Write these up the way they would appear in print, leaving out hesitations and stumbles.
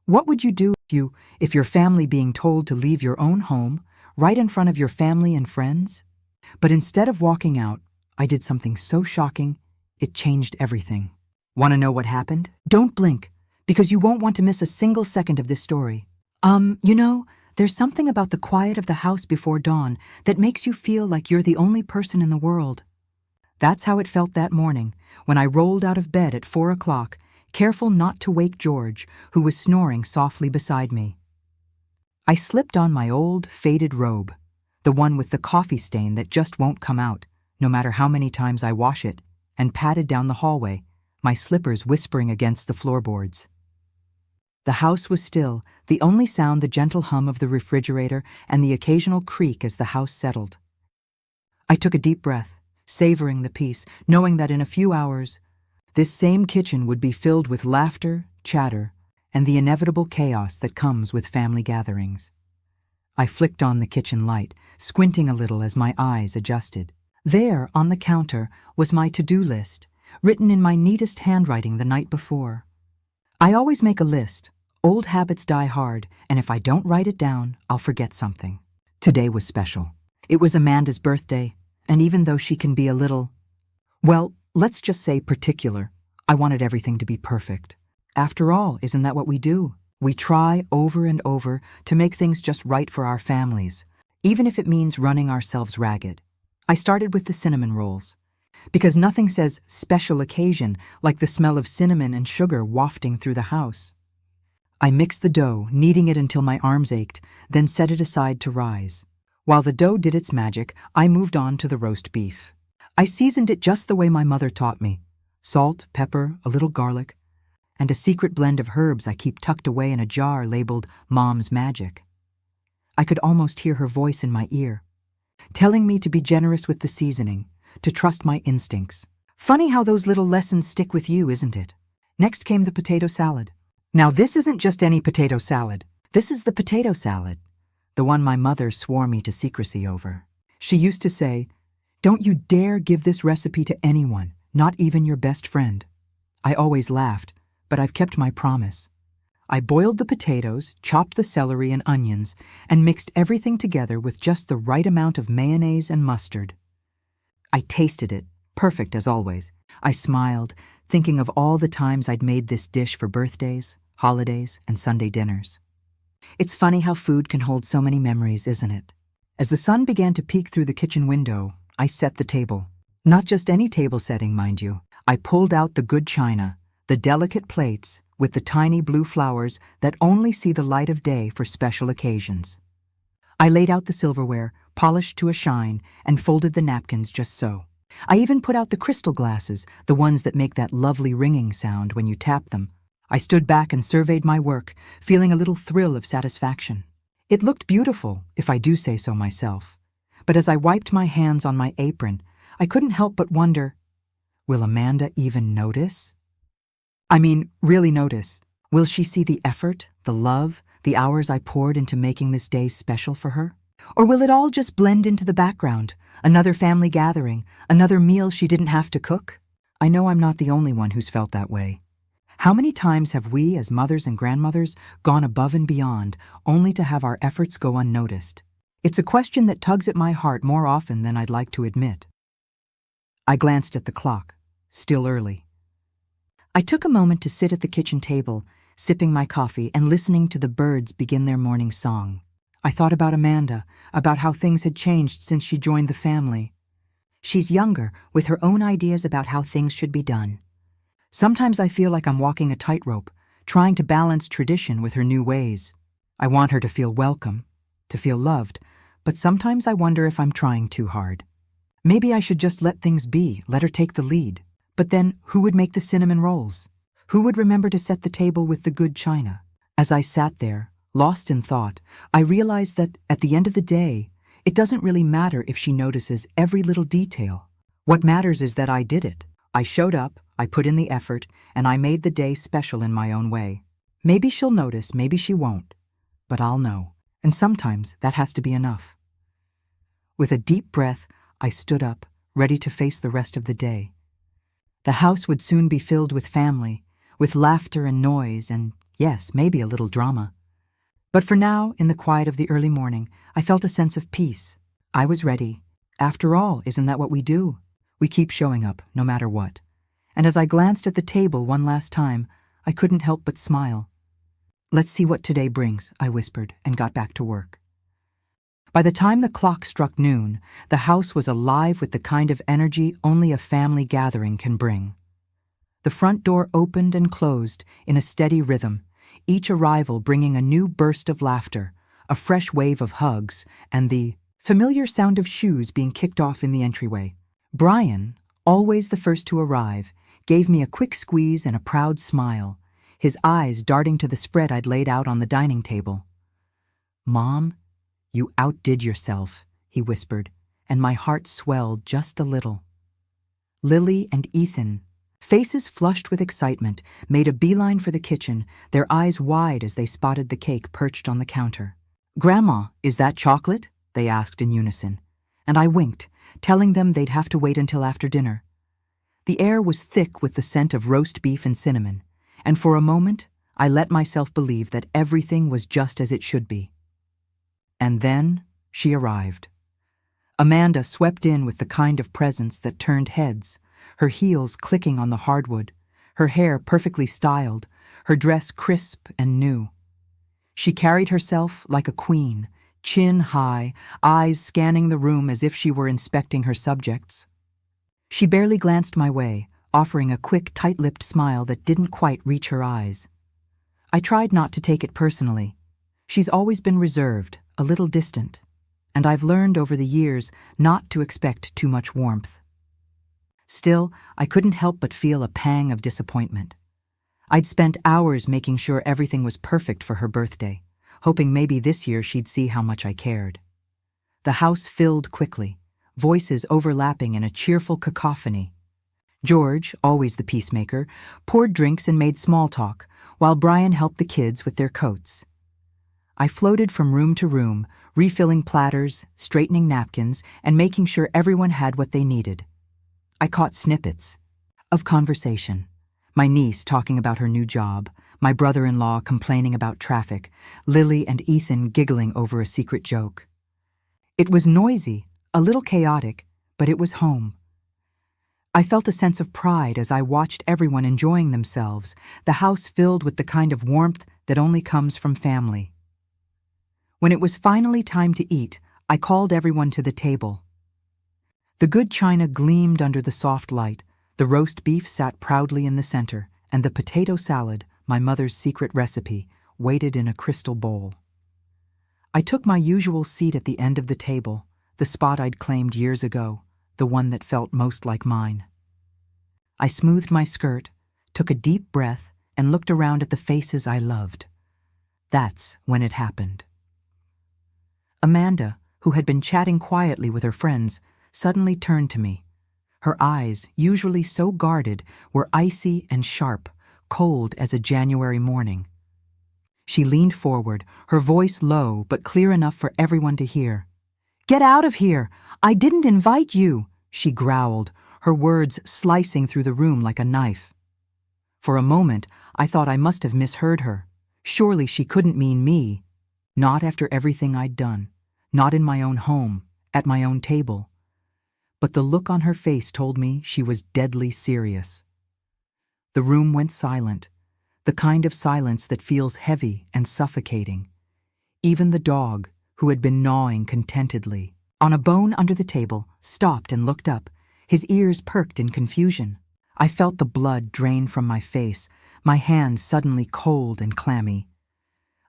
What would you do if your family being told to leave your own home right in front of your family and friends? But instead of walking out, I did something so shocking, it changed everything. Want to know what happened? Don't blink, because you won't want to miss a single second of this story. There's something about the quiet of the house before dawn that makes you feel like you're the only person in the world. That's how it felt that morning when I rolled out of bed at 4 o'clock, careful not to wake George, who was snoring softly beside me. I slipped on my old, faded robe, the one with the coffee stain that just won't come out, no matter how many times I wash it, and padded down the hallway, my slippers whispering against the floorboards. The house was still, the only sound the gentle hum of the refrigerator and the occasional creak as the house settled. I took a deep breath, savoring the peace, knowing that in a few hours, this same kitchen would be filled with laughter, chatter, and the inevitable chaos that comes with family gatherings. I flicked on the kitchen light, squinting a little as my eyes adjusted. There, on the counter, was my to-do list, written in my neatest handwriting the night before. I always make a list. Old habits die hard, and if I don't write it down, I'll forget something. Today was special. It was Amanda's birthday, and even though she can be a little, well, let's just say particular, I wanted everything to be perfect. After all, isn't that what we do? We try over and over to make things just right for our families, even if it means running ourselves ragged. I started with the cinnamon rolls, because nothing says special occasion like the smell of cinnamon and sugar wafting through the house. I mixed the dough, kneading it until my arms ached, then set it aside to rise. While the dough did its magic, I moved on to the roast beef. I seasoned it just the way my mother taught me. Salt, pepper, a little garlic, and a secret blend of herbs I keep tucked away in a jar labeled Mom's Magic. I could almost hear her voice in my ear, telling me to be generous with the seasoning, to trust my instincts. Funny how those little lessons stick with you, isn't it? Next came the potato salad. Now this isn't just any potato salad. This is the potato salad, the one my mother swore me to secrecy over. She used to say, "Don't you dare give this recipe to anyone, not even your best friend." I always laughed, but I've kept my promise. I boiled the potatoes, chopped the celery and onions, and mixed everything together with just the right amount of mayonnaise and mustard. I tasted it, perfect as always. I smiled, thinking of all the times I'd made this dish for birthdays, holidays, and Sunday dinners. It's funny how food can hold so many memories, isn't it? As the sun began to peek through the kitchen window, I set the table. Not just any table setting, mind you. I pulled out the good china, the delicate plates with the tiny blue flowers that only see the light of day for special occasions. I laid out the silverware, polished to a shine, and folded the napkins just so. I even put out the crystal glasses, the ones that make that lovely ringing sound when you tap them. I stood back and surveyed my work, feeling a little thrill of satisfaction. It looked beautiful, if I do say so myself. But as I wiped my hands on my apron, I couldn't help but wonder, will Amanda even notice? I mean, really notice. Will she see the effort, the love, the hours I poured into making this day special for her? Or will it all just blend into the background, another family gathering, another meal she didn't have to cook? I know I'm not the only one who's felt that way. How many times have we, as mothers and grandmothers, gone above and beyond, only to have our efforts go unnoticed? It's a question that tugs at my heart more often than I'd like to admit. I glanced at the clock. Still early. I took a moment to sit at the kitchen table, sipping my coffee and listening to the birds begin their morning song. I thought about Amanda, about how things had changed since she joined the family. She's younger, with her own ideas about how things should be done. Sometimes I feel like I'm walking a tightrope, trying to balance tradition with her new ways. I want her to feel welcome, to feel loved, but sometimes I wonder if I'm trying too hard. Maybe I should just let things be, let her take the lead. But then, who would make the cinnamon rolls? Who would remember to set the table with the good china? As I sat there, lost in thought, I realized that, at the end of the day, it doesn't really matter if she notices every little detail. What matters is that I did it. I showed up, I put in the effort, and I made the day special in my own way. Maybe she'll notice, maybe she won't. But I'll know, and sometimes that has to be enough. With a deep breath, I stood up, ready to face the rest of the day. The house would soon be filled with family, with laughter and noise, and Yes, maybe a little drama. But for now, in the quiet of the early morning, I felt a sense of peace. I was ready. After all, isn't that what we do? We keep showing up, no matter what. And as I glanced at the table one last time, I couldn't help but smile. "Let's see what today brings," I whispered, and got back to work. By the time the clock struck noon, the house was alive with the kind of energy only a family gathering can bring. The front door opened and closed in a steady rhythm, each arrival bringing a new burst of laughter, a fresh wave of hugs, and the familiar sound of shoes being kicked off in the entryway. Brian, always the first to arrive, gave me a quick squeeze and a proud smile, his eyes darting to the spread I'd laid out on the dining table. "Mom, you outdid yourself," he whispered, and my heart swelled just a little. Lily and Ethan, faces flushed with excitement, made a beeline for the kitchen, their eyes wide as they spotted the cake perched on the counter. "Grandma, is that chocolate?" they asked in unison, and I winked, telling them they'd have to wait until after dinner. The air was thick with the scent of roast beef and cinnamon, and for a moment I let myself believe that everything was just as it should be. And then she arrived. Amanda swept in with the kind of presence that turned heads, her heels clicking on the hardwood, her hair perfectly styled, her dress crisp and new. She carried herself like a queen, chin high, eyes scanning the room as if she were inspecting her subjects. She barely glanced my way, offering a quick, tight-lipped smile that didn't quite reach her eyes. I tried not to take it personally. She's always been reserved, a little distant, and I've learned over the years not to expect too much warmth. Still, I couldn't help but feel a pang of disappointment. I'd spent hours making sure everything was perfect for her birthday, hoping maybe this year she'd see how much I cared. The house filled quickly, voices overlapping in a cheerful cacophony. George, always the peacemaker, poured drinks and made small talk, while Brian helped the kids with their coats. I floated from room to room, refilling platters, straightening napkins, and making sure everyone had what they needed. I caught snippets of conversation. My niece talking about her new job, my brother-in-law complaining about traffic, Lily and Ethan giggling over a secret joke. It was noisy, a little chaotic, but it was home. I felt a sense of pride as I watched everyone enjoying themselves, the house filled with the kind of warmth that only comes from family. When it was finally time to eat, I called everyone to the table. The good china gleamed under the soft light, the roast beef sat proudly in the center, and the potato salad, my mother's secret recipe, waited in a crystal bowl. I took my usual seat at the end of the table, the spot I'd claimed years ago, the one that felt most like mine. I smoothed my skirt, took a deep breath, and looked around at the faces I loved. That's when it happened. Amanda, who had been chatting quietly with her friends, suddenly turned to me. Her eyes, usually so guarded, were icy and sharp, cold as a January morning. She leaned forward, her voice low but clear enough for everyone to hear. "Get out of here! I didn't invite you!" she growled, her words slicing through the room like a knife. For a moment, I thought I must have misheard her. Surely she couldn't mean me. Not after everything I'd done. Not in my own home, at my own table. But the look on her face told me she was deadly serious. The room went silent, the kind of silence that feels heavy and suffocating. Even the dog, who had been gnawing contentedly on a bone under the table, stopped and looked up, his ears perked in confusion. I felt the blood drain from my face, my hands suddenly cold and clammy.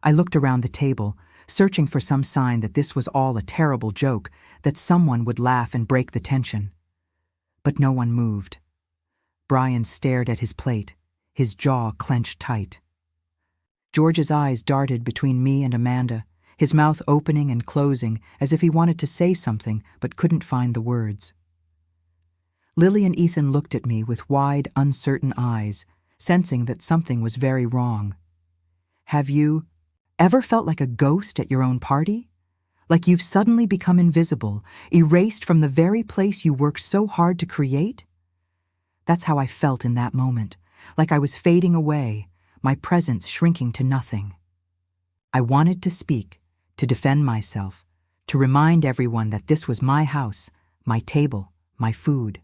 I looked around the table, searching for some sign that this was all a terrible joke, that someone would laugh and break the tension. But no one moved. Brian stared at his plate, his jaw clenched tight. George's eyes darted between me and Amanda, his mouth opening and closing as if he wanted to say something but couldn't find the words. Lily and Ethan looked at me with wide, uncertain eyes, sensing that something was very wrong. "Have you ever felt like a ghost at your own party? Like you've suddenly become invisible, erased from the very place you worked so hard to create?" That's how I felt in that moment, like I was fading away, my presence shrinking to nothing. I wanted to speak, to defend myself, to remind everyone that this was my house, my table, my food.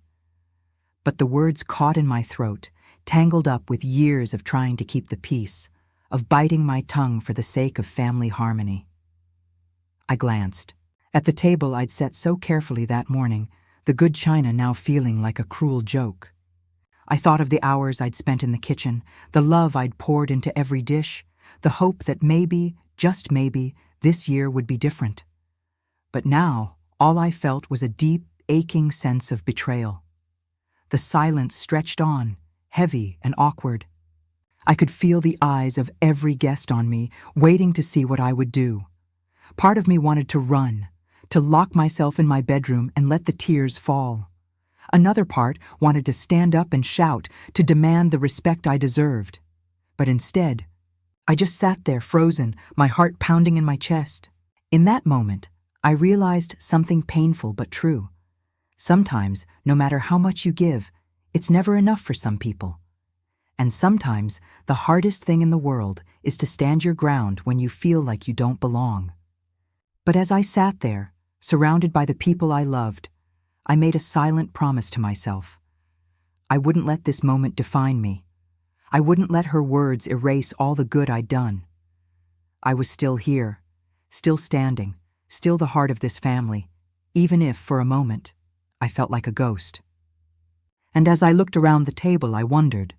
But the words caught in my throat, tangled up with years of trying to keep the peace, of biting my tongue for the sake of family harmony. I glanced. At the table I'd set so carefully that morning, the good china now feeling like a cruel joke. I thought of the hours I'd spent in the kitchen, the love I'd poured into every dish, the hope that maybe, just maybe, this year would be different. But now, all I felt was a deep, aching sense of betrayal. The silence stretched on, heavy and awkward. I could feel the eyes of every guest on me, waiting to see what I would do. Part of me wanted to run, to lock myself in my bedroom and let the tears fall. Another part wanted to stand up and shout, to demand the respect I deserved. But instead, I just sat there frozen, my heart pounding in my chest. In that moment, I realized something painful but true. Sometimes, no matter how much you give, it's never enough for some people. And sometimes, the hardest thing in the world is to stand your ground when you feel like you don't belong. But as I sat there, surrounded by the people I loved, I made a silent promise to myself. I wouldn't let this moment define me. I wouldn't let her words erase all the good I'd done. I was still here, still standing, still the heart of this family, even if, for a moment, I felt like a ghost. And as I looked around the table, I wondered,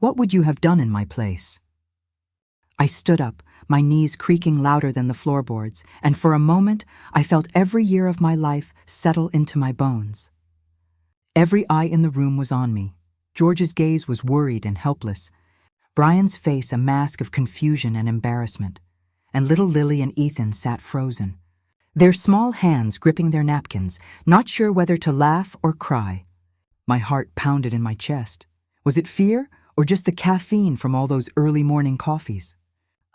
what would you have done in my place? I stood up, my knees creaking louder than the floorboards, and for a moment I felt every year of my life settle into my bones. Every eye in the room was on me. George's gaze was worried and helpless, Brian's face a mask of confusion and embarrassment, and little Lily and Ethan sat frozen, their small hands gripping their napkins, not sure whether to laugh or cry. My heart pounded in my chest. Was it fear or just the caffeine from all those early morning coffees?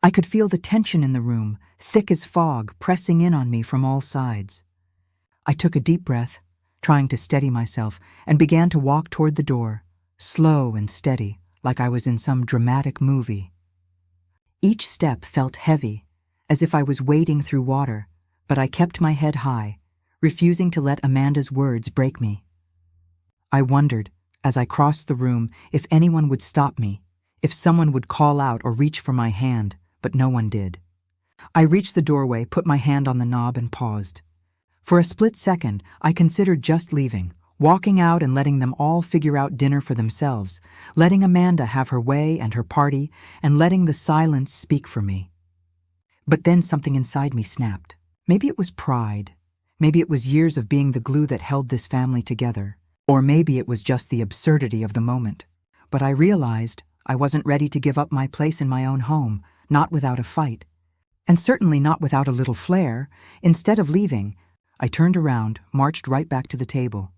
I could feel the tension in the room, thick as fog, pressing in on me from all sides. I took a deep breath, trying to steady myself, and began to walk toward the door, slow and steady, like I was in some dramatic movie. Each step felt heavy, as if I was wading through water, but I kept my head high, refusing to let Amanda's words break me. I wondered, as I crossed the room, if anyone would stop me, if someone would call out or reach for my hand, but no one did. I reached the doorway, put my hand on the knob, and paused. For a split second, I considered just leaving, walking out and letting them all figure out dinner for themselves, letting Amanda have her way and her party, and letting the silence speak for me. But then something inside me snapped. Maybe it was pride. Maybe it was years of being the glue that held this family together. Or maybe it was just the absurdity of the moment. But I realized I wasn't ready to give up my place in my own home, not without a fight. And certainly not without a little flair. Instead of leaving, I turned around, marched right back to the table,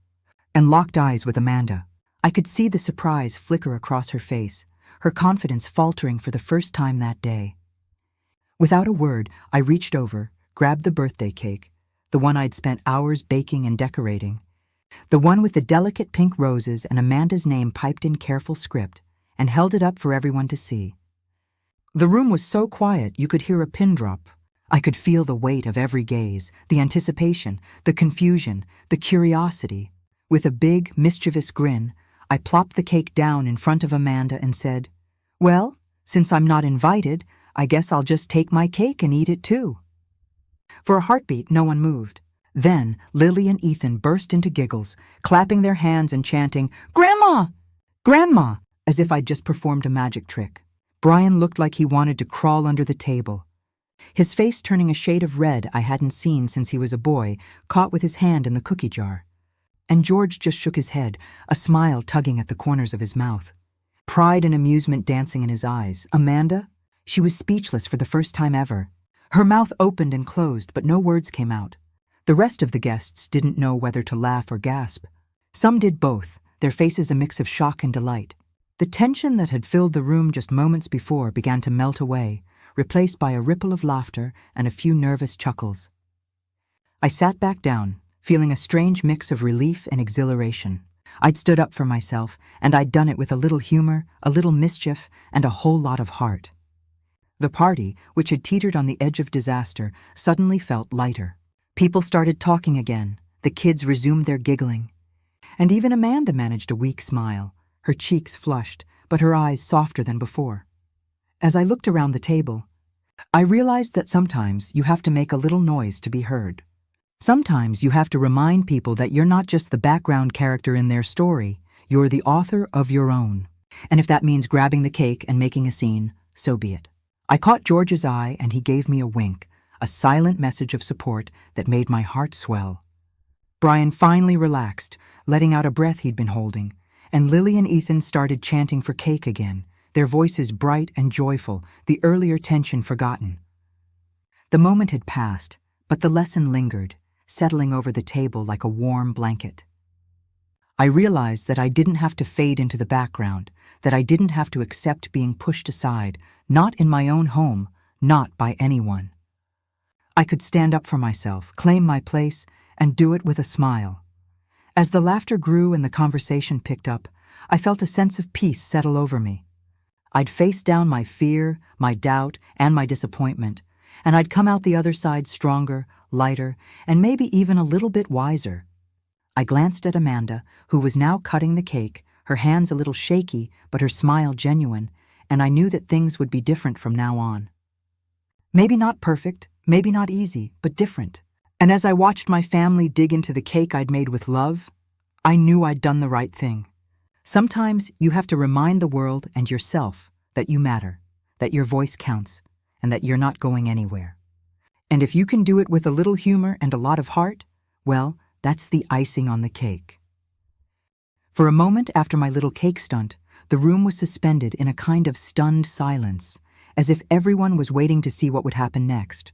and locked eyes with Amanda. I could see the surprise flicker across her face, her confidence faltering for the first time that day. Without a word, I reached over, grabbed the birthday cake, the one I'd spent hours baking and decorating, the one with the delicate pink roses and Amanda's name piped in careful script, and held it up for everyone to see. The room was so quiet you could hear a pin drop. I could feel the weight of every gaze, the anticipation, the confusion, the curiosity. With a big, mischievous grin, I plopped the cake down in front of Amanda and said, "Well, since I'm not invited, I guess I'll just take my cake and eat it too." For a heartbeat, no one moved. Then Lily and Ethan burst into giggles, clapping their hands and chanting, "Grandma! Grandma!" as if I'd just performed a magic trick. Brian looked like he wanted to crawl under the table, his face turning a shade of red I hadn't seen since he was a boy, caught with his hand in the cookie jar. And George just shook his head, a smile tugging at the corners of his mouth. Pride and amusement dancing in his eyes. Amanda? She was speechless for the first time ever. Her mouth opened and closed, but no words came out. The rest of the guests didn't know whether to laugh or gasp. Some did both, their faces a mix of shock and delight. The tension that had filled the room just moments before began to melt away, replaced by a ripple of laughter and a few nervous chuckles. I sat back down, feeling a strange mix of relief and exhilaration. I'd stood up for myself, and I'd done it with a little humor, a little mischief, and a whole lot of heart. The party, which had teetered on the edge of disaster, suddenly felt lighter. People started talking again, the kids resumed their giggling, and even Amanda managed a weak smile, her cheeks flushed, but her eyes softer than before. As I looked around the table, I realized that sometimes you have to make a little noise to be heard. Sometimes you have to remind people that you're not just the background character in their story, you're the author of your own. And if that means grabbing the cake and making a scene, so be it. I caught George's eye and he gave me a wink, a silent message of support that made my heart swell. Brian finally relaxed, letting out a breath he'd been holding, and Lily and Ethan started chanting for cake again, their voices bright and joyful, the earlier tension forgotten. The moment had passed, but the lesson lingered, settling over the table like a warm blanket. I realized that I didn't have to fade into the background, that I didn't have to accept being pushed aside, not in my own home, not by anyone. I could stand up for myself, claim my place, and do it with a smile. As the laughter grew and the conversation picked up, I felt a sense of peace settle over me. I'd faced down my fear, my doubt, and my disappointment, and I'd come out the other side stronger, lighter, and maybe even a little bit wiser. I glanced at Amanda, who was now cutting the cake, her hands a little shaky, but her smile genuine, and I knew that things would be different from now on. Maybe not perfect, maybe not easy, but different. And as I watched my family dig into the cake I'd made with love, I knew I'd done the right thing. Sometimes you have to remind the world and yourself that you matter, that your voice counts, and that you're not going anywhere. And if you can do it with a little humor and a lot of heart, well, that's the icing on the cake. For a moment after my little cake stunt, the room was suspended in a kind of stunned silence, as if everyone was waiting to see what would happen next.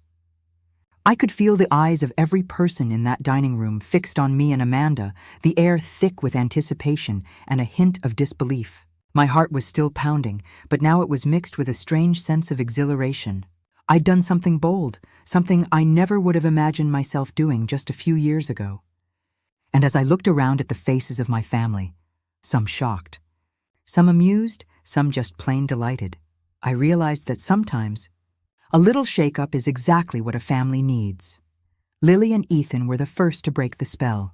I could feel the eyes of every person in that dining room fixed on me and Amanda, the air thick with anticipation and a hint of disbelief. My heart was still pounding, but now it was mixed with a strange sense of exhilaration. I'd done something bold, something I never would have imagined myself doing just a few years ago. And as I looked around at the faces of my family, some shocked, some amused, some just plain delighted, I realized that sometimes a little shake-up is exactly what a family needs. Lily and Ethan were the first to break the spell.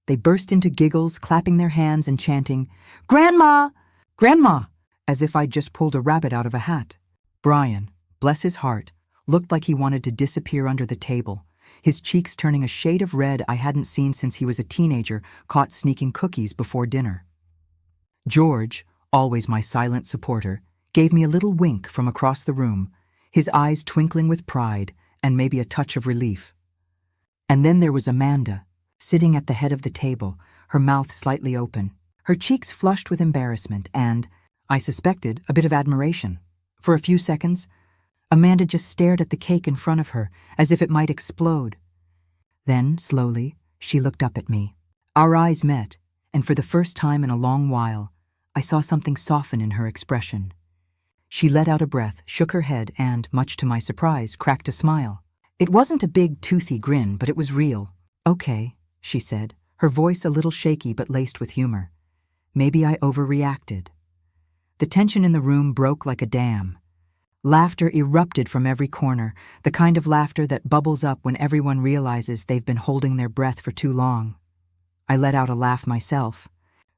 They burst into giggles, clapping their hands and chanting, "Grandma! Grandma!" as if I'd just pulled a rabbit out of a hat. Brian, bless his heart, looked like he wanted to disappear under the table, his cheeks turning a shade of red I hadn't seen since he was a teenager caught sneaking cookies before dinner. George, always my silent supporter, gave me a little wink from across the room, his eyes twinkling with pride and maybe a touch of relief. And then there was Amanda, sitting at the head of the table, her mouth slightly open, her cheeks flushed with embarrassment and, I suspected, a bit of admiration. For a few seconds, Amanda just stared at the cake in front of her as if it might explode. Then, slowly, she looked up at me. Our eyes met, and for the first time in a long while, I saw something soften in her expression. She let out a breath, shook her head, and, much to my surprise, cracked a smile. It wasn't a big, toothy grin, but it was real. "Okay," she said, her voice a little shaky but laced with humor. "Maybe I overreacted." The tension in the room broke like a dam. Laughter erupted from every corner, the kind of laughter that bubbles up when everyone realizes they've been holding their breath for too long. I let out a laugh myself,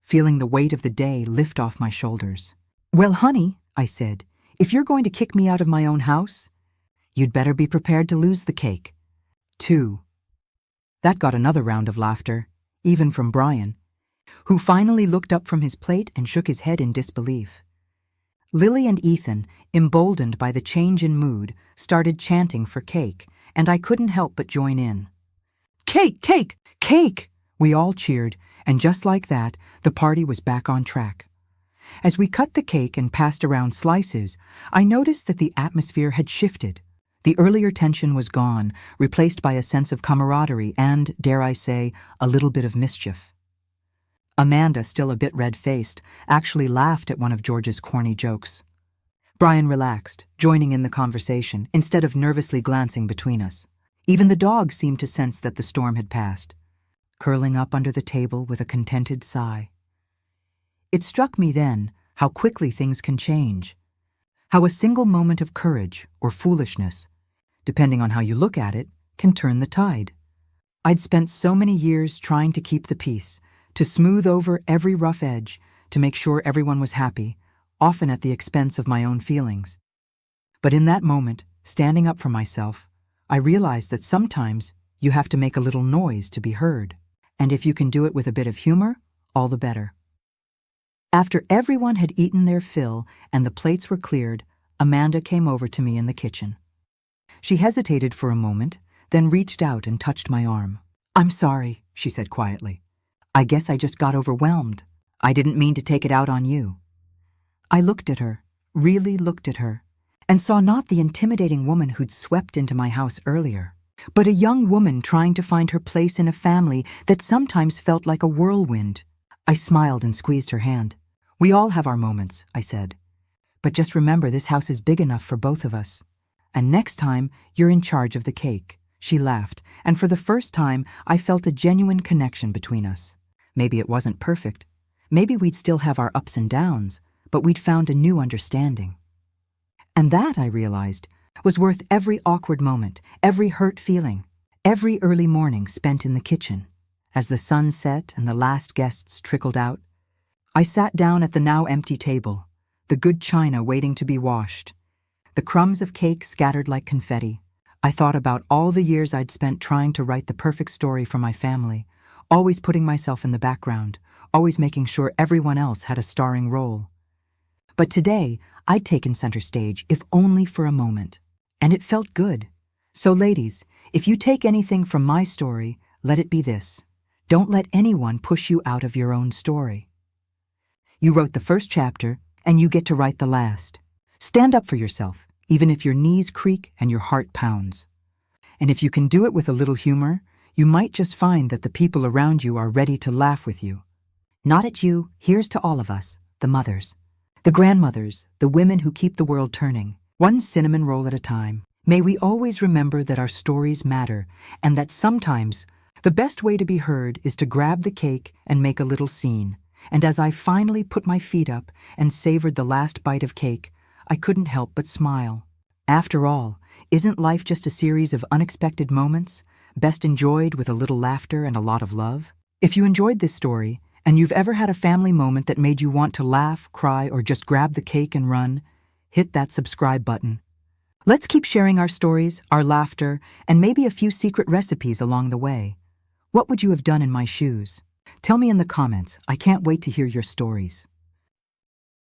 feeling the weight of the day lift off my shoulders. "Well, honey," I said, "if you're going to kick me out of my own house, you'd better be prepared to lose the cake." 2. That got another round of laughter, even from Brian, who finally looked up from his plate and shook his head in disbelief. Lily and Ethan, emboldened by the change in mood, started chanting for cake, and I couldn't help but join in. "Cake! Cake! Cake!" we all cheered, and just like that, the party was back on track. As we cut the cake and passed around slices, I noticed that the atmosphere had shifted. The earlier tension was gone, replaced by a sense of camaraderie and, dare I say, a little bit of mischief. Amanda, still a bit red-faced, actually laughed at one of George's corny jokes. Brian relaxed, joining in the conversation, instead of nervously glancing between us. Even the dog seemed to sense that the storm had passed, curling up under the table with a contented sigh. It struck me then how quickly things can change, how a single moment of courage or foolishness, depending on how you look at it, can turn the tide. I'd spent so many years trying to keep the peace, to smooth over every rough edge, to make sure everyone was happy, often at the expense of my own feelings. But in that moment, standing up for myself, I realized that sometimes you have to make a little noise to be heard. And if you can do it with a bit of humor, all the better. After everyone had eaten their fill and the plates were cleared, Amanda came over to me in the kitchen. She hesitated for a moment, then reached out and touched my arm. "I'm sorry," she said quietly. "I guess I just got overwhelmed. I didn't mean to take it out on you." I looked at her, really looked at her, and saw not the intimidating woman who'd swept into my house earlier, but a young woman trying to find her place in a family that sometimes felt like a whirlwind. I smiled and squeezed her hand. "We all have our moments," I said. "But just remember this house is big enough for both of us. And next time, you're in charge of the cake." She laughed, and for the first time, I felt a genuine connection between us. Maybe it wasn't perfect. Maybe we'd still have our ups and downs, but we'd found a new understanding. And that, I realized, was worth every awkward moment, every hurt feeling, every early morning spent in the kitchen. As the sun set and the last guests trickled out, I sat down at the now empty table, the good china waiting to be washed, the crumbs of cake scattered like confetti. I thought about all the years I'd spent trying to write the perfect story for my family, always putting myself in the background, always making sure everyone else had a starring role. But today, I'd taken center stage, if only for a moment, and it felt good. So ladies, if you take anything from my story, let it be this: don't let anyone push you out of your own story. You wrote the first chapter, and you get to write the last. Stand up for yourself, even if your knees creak and your heart pounds. And if you can do it with a little humor, you might just find that the people around you are ready to laugh with you. Not at you, here's to all of us, the mothers, the grandmothers, the women who keep the world turning, one cinnamon roll at a time. May we always remember that our stories matter, and that sometimes the best way to be heard is to grab the cake and make a little scene. And as I finally put my feet up and savored the last bite of cake, I couldn't help but smile. After all, isn't life just a series of unexpected moments, best enjoyed with a little laughter and a lot of love? If you enjoyed this story, and you've ever had a family moment that made you want to laugh, cry, or just grab the cake and run, hit that subscribe button. Let's keep sharing our stories, our laughter, and maybe a few secret recipes along the way. What would you have done in my shoes? Tell me in the comments. I can't wait to hear your stories.